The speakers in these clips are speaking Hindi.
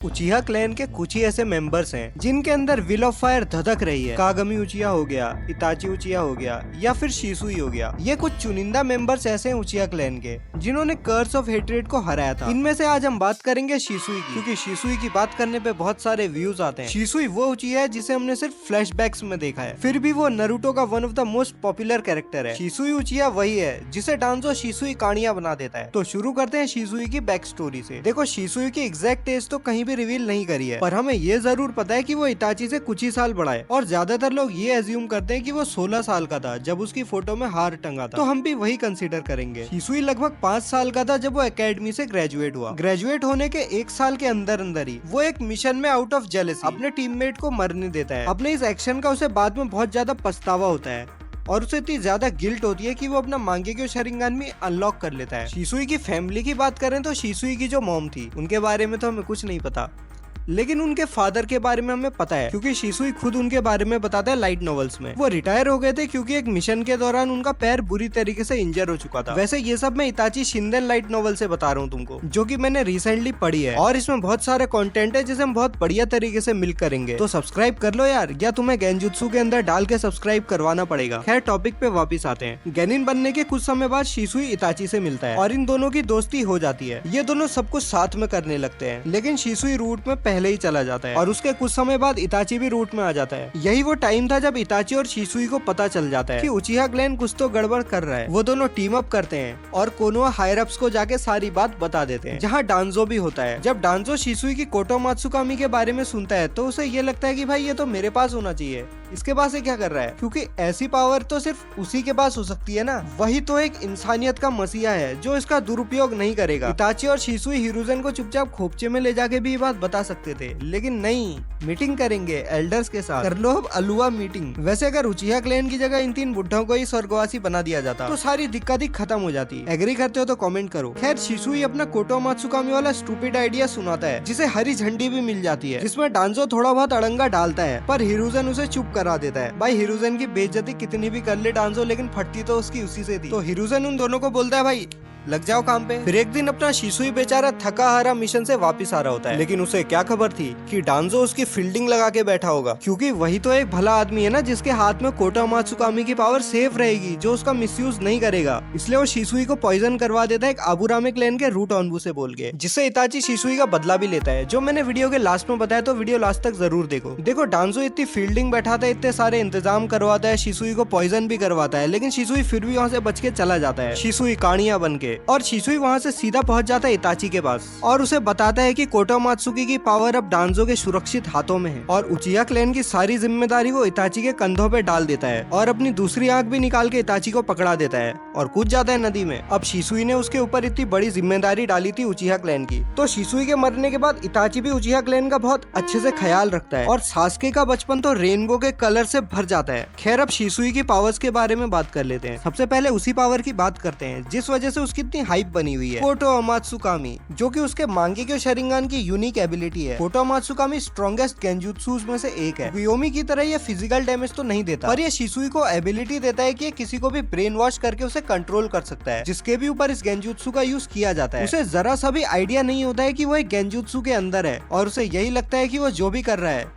उचिहा क्लैन के कुछ ही ऐसे मेंबर्स हैं जिनके अंदर विल ऑफ फायर धधक रही है। कागमी उचिहा हो गया, इताची उचिहा हो गया या फिर शिसुई हो गया। ये कुछ चुनिंदा मेंबर्स ऐसे हैं उचिहा क्लैन के जिन्होंने कर्स ऑफ हेट्रेड को हराया था। इनमें से आज हम बात करेंगे शिसुई की, क्योंकि शिसुई की बात करने पे बहुत सारे व्यूज आते हैं। शिसुई वो उचिहा है जिसे हमने सिर्फ फ्लैशबैक्स में देखा है, फिर भी वो नारुतो का one of the most popular character है। शिसुई उचिहा वही है जिसे डांजो शिसुई कहानियां बना देता है। तो शुरू करते हैं शिसुई की बैक स्टोरी से। देखो, शिसुई की एग्जैक्ट एज तो कहीं भी रिवील नहीं करी है, पर हमें ये जरूर पता है कि वो इताची से कुछ ही साल बड़ा है। और ज्यादातर लोग ये एज्यूम करते हैं कि वो 16 साल का था जब उसकी फोटो में हार टंगा था, तो हम भी वही कंसीडर करेंगे। शिसुई लगभग 5 साल का था जब वो एकेडमी से ग्रेजुएट हुआ। ग्रेजुएट होने के 1 साल के अंदर अंदर ही वो एक मिशन में आउट ऑफ जेलसी अपने टीममेट को मरने देता है। अपने इस एक्शन का उसे बाद में बहुत ज्यादा पछतावा होता है और उसे इतनी ज्यादा गिल्ट होती है कि वो अपना मांगेक्यो शरिंगान भी अनलॉक कर लेता है। शिसुई की फैमिली की बात करें तो शिसुई की जो मॉम थी उनके बारे में तो हमें कुछ नहीं पता, लेकिन उनके फादर के बारे में हमें पता है क्योंकि शिसुई खुद उनके बारे में बताता है लाइट नॉवेल्स में। वो रिटायर हो गए थे क्योंकि एक मिशन के दौरान उनका पैर बुरी तरीके से इंजर हो चुका था। वैसे ये सब मैं इताची शिंदेन लाइट नॉवेल से बता रहा हूँ तुमको, जो कि मैंने रिसेंटली पढ़ी है और इसमें बहुत सारे कंटेंट है जिसे हम बहुत बढ़िया तरीके से मिल करेंगे। तो सब्सक्राइब कर लो यार, या तुम्हें गेंजुत्सु के अंदर डाल के सब्सक्राइब करवाना पड़ेगा। खैर, टॉपिक पे वापिस आते हैं। गेनिन बनने के कुछ समय बाद शिसुई इताची से मिलता है और इन दोनों की दोस्ती हो जाती है। ये दोनों सब कुछ साथ में करने लगते हैं, लेकिन शिसुई रूट में पहले ही चला जाता है और उसके कुछ समय बाद इताची भी रूट में आ जाता है। यही वो टाइम था जब इताची और शिसुई को पता चल जाता है कि उचिहा क्लैन कुछ तो गड़बड़ कर रहा है। वो दोनों टीम अप करते हैं और कोनोहा हायर अप्स को जाके सारी बात बता देते हैं, जहाँ डांजो भी होता है। जब डांजो शिसुई की कोटो मात्सुकामी के बारे में सुनता है तो उसे ये लगता है कि भाई ये तो मेरे पास होना चाहिए, इसके पास ये क्या कर रहा है, क्योंकि ऐसी पावर तो सिर्फ उसी के पास हो सकती है ना। वही तो एक इंसानियत का मसीहा है जो इसका दुरुपयोग नहीं करेगा। इताची और शिसुई हिरुजेन को चुपचाप खोपचे में ले जाके भी ये बात बता सकते थे, लेकिन नहीं, मीटिंग करेंगे एल्डर्स के साथ, कर लो अब अलुआ मीटिंग। वैसे अगर उचिहा क्लैन की जगह इन 3 बुड्ढों को ही स्वर्गवासी बना दिया जाता तो सारी दिक्कत ही खत्म हो जाती। एग्री करते हो तो कमेंट करो। खैर, शिसुई अपना कोटो मात्सुकामी वाला स्टूपिड आइडिया सुनाता है जिसे हरी झंडी भी मिल जाती है, जिसमें डांजो थोड़ा बहुत अड़ंगा डालता है पर हिरुजेन उसे चुप करा देता है। भाई, हिरुजेन की बेइज्जती कितनी भी कर ले डांजो, लेकिन फटती तो उसकी उसी से थी। तो हिरुजेन उन दोनों को बोलता है भाई लग जाओ काम पे। फिर एक दिन अपना शिसुई बेचारा थका हारा मिशन से वापस आ रहा होता है, लेकिन उसे क्या खबर थी कि डांजो उसकी फील्डिंग लगा के बैठा होगा, क्योंकि वही तो एक भला आदमी है ना जिसके हाथ में कोटो मात्सुकामी की पावर सेफ रहेगी, जो उसका मिसयूज नहीं करेगा। इसलिए वो शिसुई को पॉइजन करवा देता है एक आबुरामे क्लैन के रूट ऑनबू से बोल के, जिससे इताची शिसुई का बदला भी लेता है, जो मैंने वीडियो के लास्ट में बताया, तो वीडियो लास्ट तक जरूर देखो। देखो, डांजो इतनी फील्डिंग बैठाता है, इतने सारे इंतजाम करवाता है, शिसुई को पॉइजन भी करवाता है, लेकिन शिसुई फिर भी वहाँ से बच के चला जाता है, शिसुई कानिया बन के। और शिसुई वहाँ से सीधा पहुंच जाता है इताची के पास और उसे बताता है कि कोटो मात्सुकी की पावर अब डांजो के सुरक्षित हाथों में है और उचिहा क्लैन की सारी जिम्मेदारी वो इताची के कंधों पे डाल देता है और अपनी दूसरी आंख भी निकाल के इताची को पकड़ा देता है और कूद जाता है नदी में। अब शिसुई ने उसके ऊपर इतनी बड़ी जिम्मेदारी डाली थी उचिहा क्लैन की, तो शिसुई के मरने के बाद इताची भी उचिहा क्लैन का बहुत अच्छे से ख्याल रखता है और सास्के का बचपन तो रेनबो के कलर से भर जाता है। खैर, अब शिसुई की पावर्स के बारे में बात कर लेते हैं। सबसे पहले उसी पावर की बात करते हैं जिस वजह से उसकी इतनी हाइप बनी हुई है, कोटो मात्सुकामी, जो कि उसके मांगेक्यो शरिंगान की यूनिक एबिलिटी है। कोटो मात्सुकामी स्ट्रॉन्गेस्ट गेंजुत्सुस में से एक है। गुयोमी की तरह ये फिजिकल डैमेज तो नहीं देता, पर ये शिसुई को एबिलिटी देता है कि ये किसी को भी ब्रेन वॉश करके उसे कंट्रोल कर सकता है, जिसके भी ऊपर इस गेंजुत्सु का यूज किया जाता है। उसे जरा सा भी आइडिया नहीं होता है कि वो एक गेंजुत्सु के अंदर है और उसे यही लगता है कि वो जो भी कर रहा है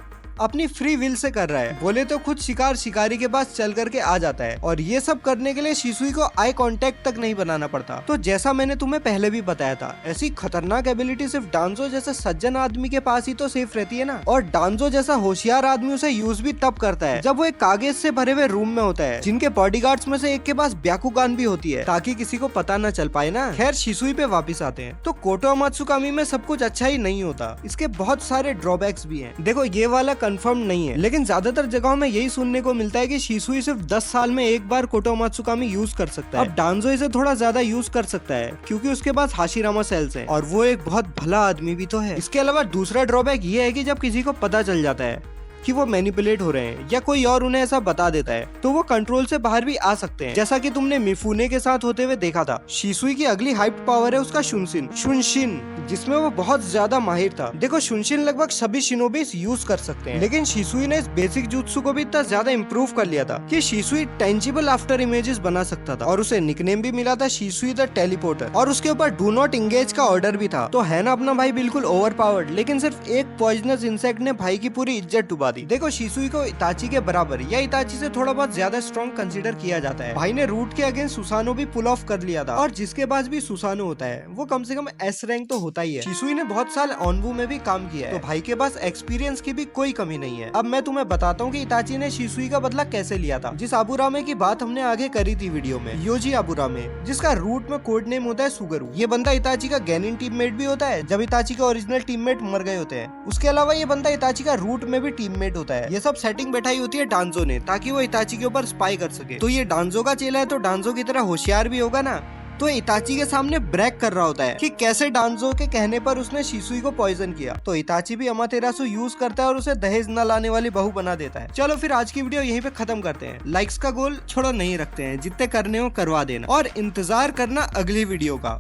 अपनी फ्री विल से कर रहा है। बोले तो खुद शिकार शिकारी के पास चल करके आ जाता है और ये सब करने के लिए शिसुई को आई कांटेक्ट तक नहीं बनाना पड़ता। तो जैसा मैंने तुम्हें पहले भी बताया था, ऐसी खतरनाक एबिलिटी सिर्फ डांजो जैसे सज्जन आदमी के पास ही तो सेफ रहती है ना। और डांजो जैसा होशियार आदमी उसे यूज भी तब करता है जब वो एक कागज से भरे हुए रूम में होता है, जिनके बॉडीगार्ड्स में से एक के पास ब्याकुगान भी होती है ताकि किसी को पता न चल पाए ना। खैर, शिसुई पे वापिस आते हैं। तो कोटो मात्सुकामी में सब कुछ अच्छा ही नहीं होता, इसके बहुत सारे ड्रॉबैक्स भी हैं। देखो, ये वाला कंफर्म नहीं है, लेकिन ज्यादातर जगहों में यही सुनने को मिलता है कि शिसुई सिर्फ 10 साल में एक बार कोटो मात्सुकामी यूज कर सकता है। अब डांजो इसे थोड़ा ज्यादा यूज कर सकता है क्योंकि उसके पास हाशिरामा सेल्स हैं और वो एक बहुत भला आदमी भी तो है। इसके अलावा दूसरा ड्रॉबैक ये है कि जब किसी को पता चल जाता है कि वो मैनिपुलेट हो रहे हैं या कोई और उन्हें ऐसा बता देता है तो वो कंट्रोल से बाहर भी आ सकते हैं, जैसा कि तुमने मिफुने के साथ होते हुए देखा था। शिसुई की अगली हाइप्ड पावर है उसका शुनशिन, जिसमें वो बहुत ज्यादा माहिर था। देखो शुनशिन लगभग सभी शिनोबीस यूज कर सकते हैं, लेकिन शिसुई ने इस बेसिक जुत्सु को भी इतना ज्यादा इम्प्रूव कर लिया था कि शिसुई टेंजिबल आफ्टर इमेजेस बना सकता था, और उसे निकनेम भी मिला था शिसुई द टेलीपोर्टर, और उसके ऊपर डू नॉट इंगेज का ऑर्डर भी था। तो है ना अपना भाई बिल्कुल ओवर पावर्ड, लेकिन सिर्फ एक पॉइजनस इंसेक्ट ने भाई की पूरी इज्जत डुबा दी। देखो शिसुई को इताची के बराबर या इताची से थोड़ा बहुत ज्यादा स्ट्रॉन्ग कंसीडर किया जाता है। भाई ने रूट के अगेंस्ट सुसानो भी पुल ऑफ कर लिया था, और जिसके पास भी सुसानो होता है वो कम से कम एस रैंक तो होता ही है। शिसुई ने बहुत साल ऑनवू में भी काम किया है, तो भाई के पास एक्सपीरियंस की भी कोई कमी नहीं है। अब मैं तुम्हें बताता हूँ कि इताची ने शिसुई का बदला कैसे लिया था। जिस आबुरामे की बात हमने आगे करी थी वीडियो में, योजी आबुरामे, जिसका रूट में कोड नेम होता है सुगरू। ये बंदा इताची का गैनिन टीममेट भी होता है जब इताची के ओरिजिनल टीममेट मर गए होते हैं। उसके अलावा ये बंदा इताची का रूट में भी टीममेट होता है। ये सब सेटिंग बैठाई होती है डांजो ने, ताकि वो इताची के ऊपर स्पाई कर सके। तो ये डांजो का चेला है तो डांजो की तरह होशियार भी होगा ना, तो इताची के सामने ब्रेक कर रहा होता है कि कैसे डांजो के कहने पर उसने शिसुई को पॉइजन किया। तो इताची भी अमातेरासु यूज करता है और उसे दहेज न लाने वाली बहू बना देता है। चलो फिर आज की वीडियो यहीं पे खत्म करते हैं। लाइक्स का गोल छोड़ो नहीं रखते हैं, जितने करने हो करवा देना और इंतजार करना अगली वीडियो का।